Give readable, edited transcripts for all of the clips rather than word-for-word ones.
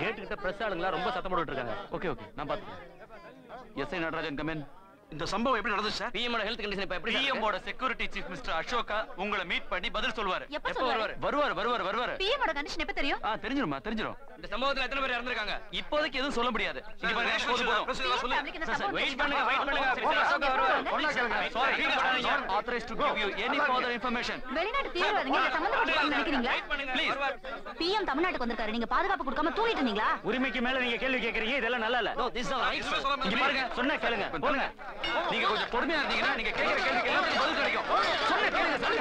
Gate கிட்ட press ஆளுங்களா ரொம்ப சத்தம் போட்டுட்டு இருக்காங்க. ஓகே ஓகே நான் பாத்துக்கிறேன். SI Natarajan come in. இந்த சம்பவம் எப்படி நடந்துச்சு சார்? பிஎம் ஓட ஹெல்த் கண்டிஷன் இப்ப எப்படி? பிஎம் ஓட செக்யூரிட்டி சீஃப் மிஸ்டர் அசோகா உங்களை மீட் பண்ணி பதில் சொல்வாரு. எப்ப வருவாரு. பிஎம் ஓட கண்டிஷன் எப்ப தெரியும்? தெரிஞ்சிரும். இந்த சம்பவத்துல எத்தனை பேர் இறந்திருக்காங்க? இப்போதைக்கு எதுவும் சொல்ல முடியாது. இங்க பாருங்க வெயிட் பண்ணுங்க. அசோகா வருவாரு. Sorry authorise to give you any further information. வெளிநாட்டு தீவிரவாதிங்க இத சம்பந்தப்பட்டிருக்காங்க நினைக்கிறீங்களா? ப்ளீஸ். பிஎம் தமிழ்நாட்டுக்கு வந்திருக்காரு. நீங்க பாதுகாப்பு கொடுக்காம தூங்கிட்டு இருந்தீங்களா? உரிமைக்கு மேல நீங்க கேள்வி கேக்குறீங்க. இதெல்லாம் நல்லா இல்ல. No this is right. இங்க பாருங்க சொன்னா கேளுங்க. போங்க. நீங்க கொஞ்சம் பொறுமையா இருந்தீங்கன்னா நீங்க கேக்குற கேள்விக்கு எல்லாம் பதில் கிடைக்கும். சொன்னா கேளுங்க சார்.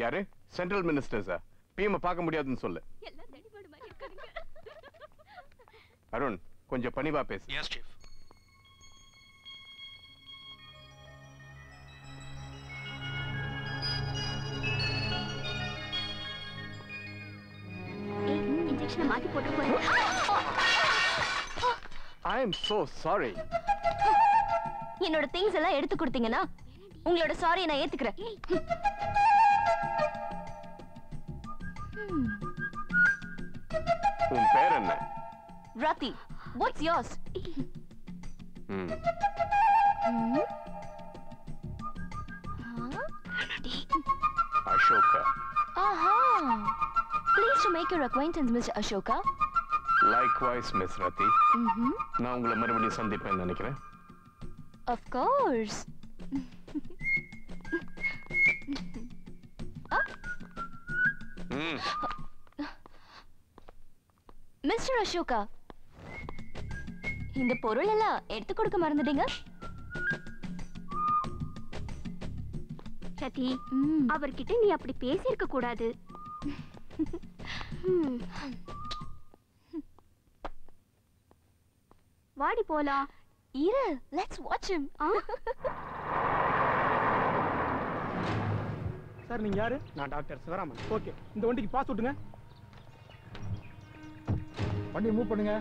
யாரு? சென்ட்ரல் மினிஸ்டர்ஸா? பிஎம் பார்க்க முடியாதுன்னு சொல்லு. அருண் கொஞ்சம் பணிவா பேசு. S chief. இன்ஜெக்ஷன் மாத்தி போட்டு போறேன். I am so sorry. என்னோட திங்ஸ் எல்லாம் எடுத்து கொடுத்தீங்கன்னா உங்களோட சாரி நான் ஏத்துக்கிறேன். உன் பேர் என்ன? ரதி. What's yours? Ashoka. Pleased to make your acquaintance, Mr. Ashoka. Likewise, Miss Rati. நான் உங்களை மறுபடியும் சந்திப்பேன்னு நினைக்கிறேன். Of course. Mr. Ashoka, இந்த பொருள் எல்லாம் எடுத்து கொடுக்க மறந்துட்டீங்க. ரதி, அவர்கிட்ட நீ அப்படி பேசியிருக்க கூடாது. வாடி போலாம். இரு, let's watch him. சார் நீங்க யாரு? நான் டாக்டர் சிவராமன். ஓகே, இந்த வண்டிக்கு பாஸ் விட்டுங்க. வண்டி மூவ் பண்ணுங்க.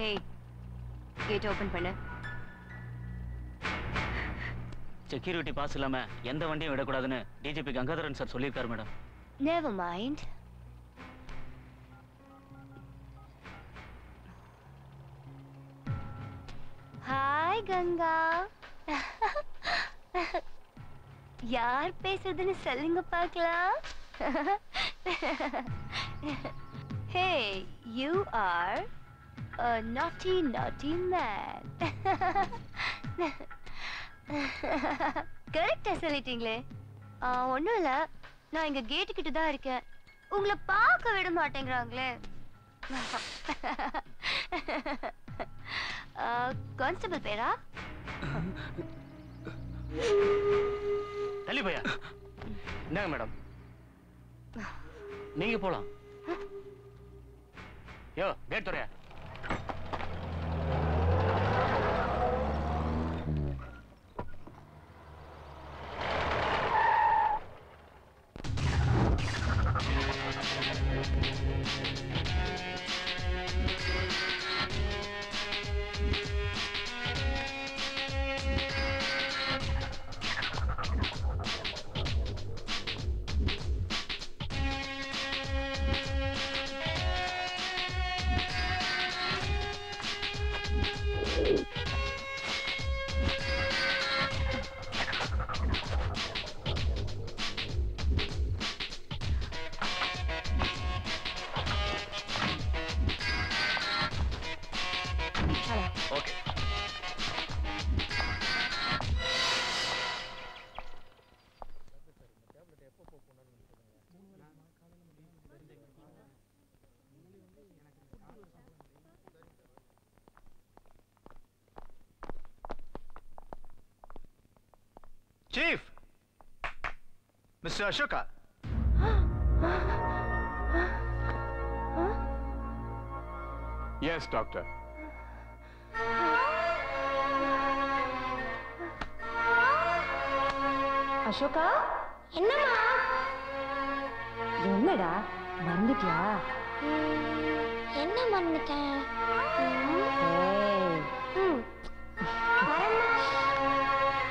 ஏய், கேட் ஓபன் பண்ணு. செக்யூரிட்டி பாஸ் இல்லாம எந்த வண்டியும் விடக்கூடாதுன்னு டிஜிபி கங்காதரன் சார் சொல்லியிருக்காரு madam. Never mind. Hi Ganga. யார் பேசுறதுன்னு சொல்லுங்க பார்க்கலாம். Hey, you are a naughty man. கரெக்டா சொல்லிட்டீங்களே. ஒண்ணும் இல்ல, நான் இங்க கேட்டு கிட்ட தான் இருக்கேன். உங்களை பார்க்க விட மாட்டேங்கிறாங்களே. கான்ஸ்டபிள் பேரா? தள்ளி போயா. என்னங்க மேடம், நீங்க போலாம். யோ கேட் துறையா. Chief! Mr. Ashoka. Yes, doctor. Ashoka என்னம்மா என்னடா மறந்துட்டியா? என்ன மறந்துட்டேன்?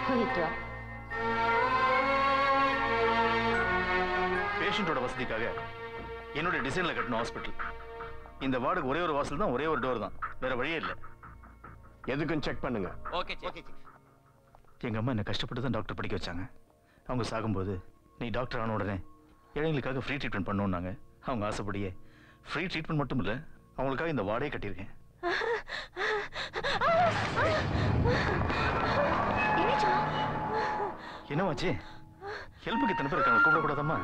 போயிட்டு வா. பேஷண்டோட வசதிக்காக என்னோட டிசைன்ல கட்டணும் ஹாஸ்பிட்டல். இந்த வார்டுக்கு ஒரே ஒரு வாசல் தான், ஒரே ஒரு டோர் தான், வேற வழியே இல்லை. எதுக்கும் செக் பண்ணுங்க. Okay okay. எங்க அம்மா என்ன கஷ்டப்பட்டு தான் டாக்டர் படிக்க வச்சாங்க. அவங்க சாகும்போது நீ டாக்டர் ஆன உடனே ஏழைங்களுக்காக ஃப்ரீ ட்ரீட்மெண்ட் பண்ணுவோம்னாங்க. அவங்க ஆசைப்படியே ஃப்ரீ ட்ரீட்மெண்ட் மட்டும் இல்லை, அவங்களுக்காக இந்த வார்டே கட்டியிருக்கேன். என்னவாச்சு? ஹெல்ப்புக்கு இத்தனை பேர் இருக்காங்க, கூப்பிடக்கூடாதம்மா?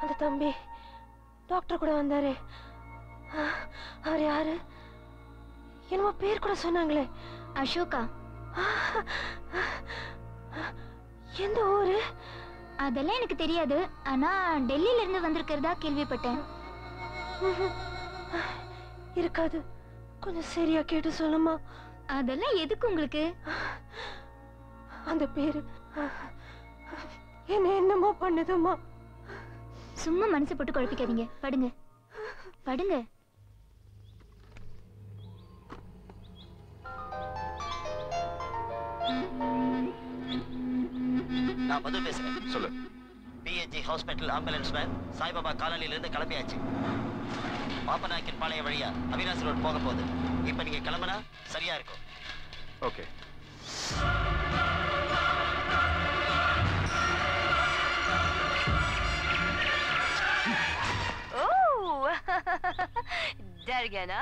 அந்த தம்பி டாக்டர் கூட வந்தாரு. அவர் யாரு? என்னமோ பேர் கூட சொன்னாங்களே. அசோகா. எந்த ஊரு? அதெல்லாம் எனக்கு தெரியாது. ஆனா டெல்லியில இருந்து வந்திருக்கிறதா கேள்விப்பட்டேன். இருக்காது, கொஞ்சம் சரியா கேட்டு சொல்லுமா. அதெல்லாம் எதுக்கு உங்களுக்கு? அந்த பேரு என்ன என்னமோ பண்ணுதுமா. சும்மா மனசு போட்டு குழப்பிக்காதீங்க. படுங்க படுங்க. நான் மது பேசுறேன். சொல்லு. பிஎச்சி ஹாஸ்பிட்டல் ஆம்புலன்ஸ் மேன் சாய்பாபா காலனில இருந்து கிளம்பியாச்சு. பாப்பநாயக்கன் பாளையம் வழியா அவினாசி ரோட் போக போகுது. இப்ப நீங்க கிளம்பினா சரியா இருக்கும். ஓகே. डर गया ना?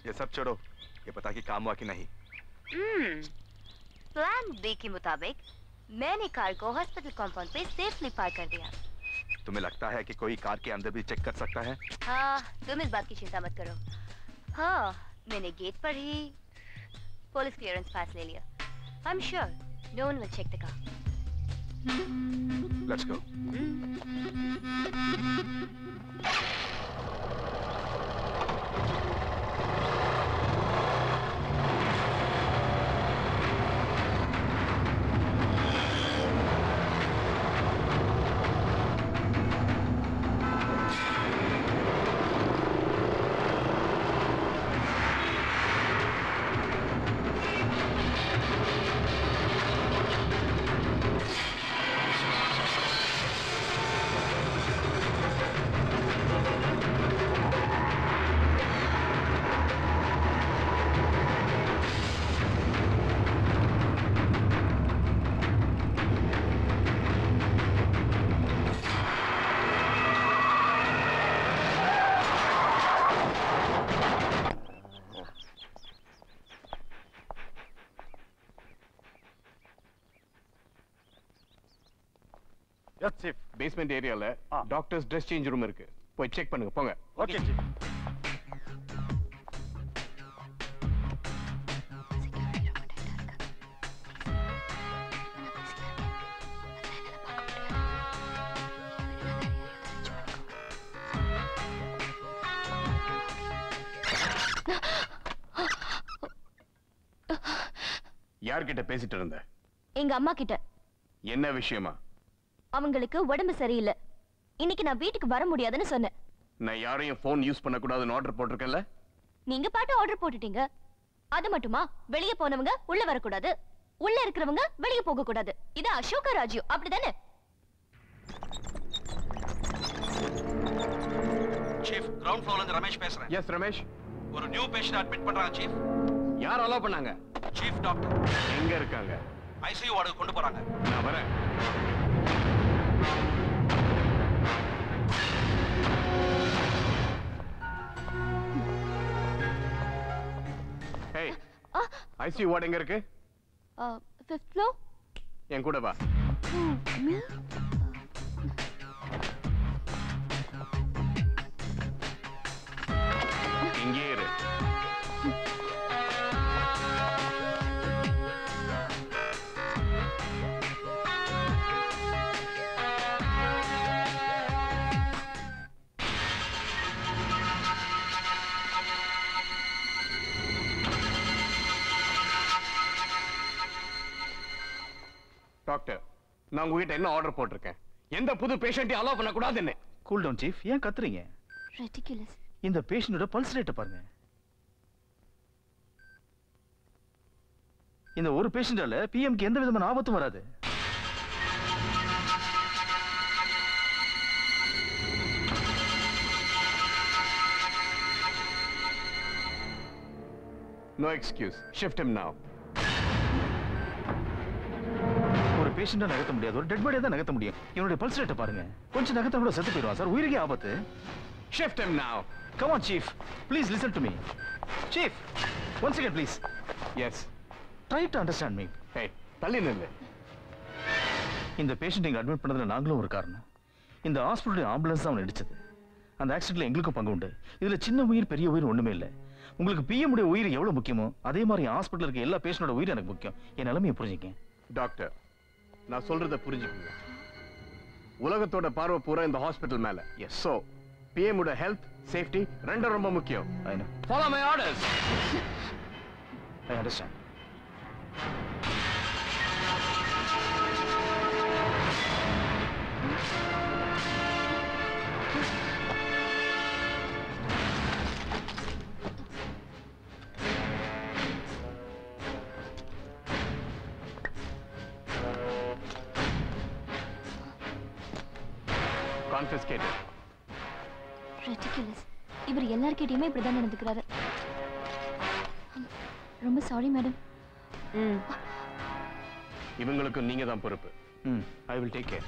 ये सब छोड़ो, ये पता कि काम हुआ कि नहीं। प्लान बी के मुताबिक मैंने कार को हॉस्पिटल कंपाउंड पे सेफली पार्क कर दिया। तुम्हें लगता है कि कोई कार के अंदर भी चेक कर सकता है? हाँ, तुम इस बात की चिंता मत करो। हाँ, मैंने गेट पर ही पुलिस क्लियरेंस पास ले लिया। I'm sure no one will check the car. Let's go. Basement ஏரியால டாக்டர்ஸ் ட்ரெஸ் சேஞ்ச் ரூம் இருக்கு, போய் செக் பண்ணுங்க. போங்க. ஓகே. யார்கிட்ட பேசிட்டு இருந்த? எங்க அம்மா கிட்ட. என்ன விஷயமா? அவங்களுக்கு உடம்பு சரியில்லை, இன்னைக்கு நான் வீட்டுக்கு வர முடியாதுன்னு சொன்னேன். நான் யாரையும் போன் யூஸ் பண்ண கூடாதுன்னு ஆர்டர் போட்டிருக்கேன்ல. நீங்க பாட்டு ஆர்டர் போட்டுட்டீங்க. அது மட்டுமா, வெளியே போனவங்க உள்ள வரக்கூடாது, உள்ள இருக்கிறவங்க வெளியே போக கூடாது. இது அசோகா ராஜ்யம், அப்படிதானே? சீஃப், கிரவுண்ட் ஃப்ளோர்ல இருந்து ரமேஷ் பேசுறேன். எஸ் ரமேஷ். ஒரு நியூ பேஷண்ட் அட்மிட் பண்றாங்க சீஃப். யார் அலோ பண்ணாங்க? Chief doctor. எங்க இருக்காங்க? ஐசியூ வார்டுக்கு கொண்டு போறாங்க. நான் வரேன். ஐசியூ வார்டு எங்க இருக்கு? 5th floor. என் கூட வா. டாக்டர் நான் உங்ககிட்ட என்ன ஆர்டர் போட்டிருக்கேன் எந்த புது பேஷண்ட்டையும் அலோவ் பண்ண கூடாதுன்னு கூல் டவுன் சீஃப் ஏன் கத்துறீங்க ரெடிகுலஸ் இந்த பேஷண்டோட பல்ஸ் ரேட்டை பாருங்க இந்த ஒரு பேஷண்டால பிஎம்க்கு எந்த விதமான ஆபத்தும் வராது No excuse. Shift him now. ஒரு பேஷண்டா நகர்த்த முடியாது ஒரு டெட் பாடியை தான் நகர்த்த முடியும் என்னுடைய பல்ஸ் ரேட்டை பாருங்க கொஞ்சம் நகர்த்த கூட செத்து போயிடுவான் சார் உயிருக்கே ஆபத்து Shift him now. Come on chief please listen to me chief once again please Yes. try to understand me Hey, தள்ளி நில்லு. இந்த பேஷண்ட் இங்க அட்மிட் பண்ணதுல நாங்களும் ஒரு காரணம் இந்த ஹாஸ்பிடல் ஆம்புலன்ஸ் தான் அவன் இடிச்சது அந்த ஆக்சிடென்ட்ல எங்களுக்கும் பங்கு உண்டு இதுல சின்ன உயிர் பெரிய உயிர் ஒண்ணுமே இல்லை உங்களுக்கு பிஎம் உடைய உயிர் எவ்வளவு முக்கியமோ அதே மாதிரி ஹாஸ்பிடல்ல இருக்க எல்லா பேஷண்டோட உயிர் எனக்கு முக்கியம் என் நிலைமையை புரிஞ்சுக்கேன் டாக்டர் நான் சொல்றத புரிஞ்சுக்கங்க உலகத்தோட பார்வை பூரா இந்த ஹாஸ்பிடல் மேல எஸ் சோ பிஎம் உடைய ஹெல்த் சேஃப்டி ரெண்டும் ரொம்ப முக்கியம் I know follow my orders I understand Confiscated. Ridiculous இவர் எல்லார்கிட்டயுமே இப்படிதான் நடந்துக்கிறாரு ரொம்ப சாரி மேடம் இவங்களுக்கு நீங்க தான் பொறுப்பு ஐ வில் டேக் கேர்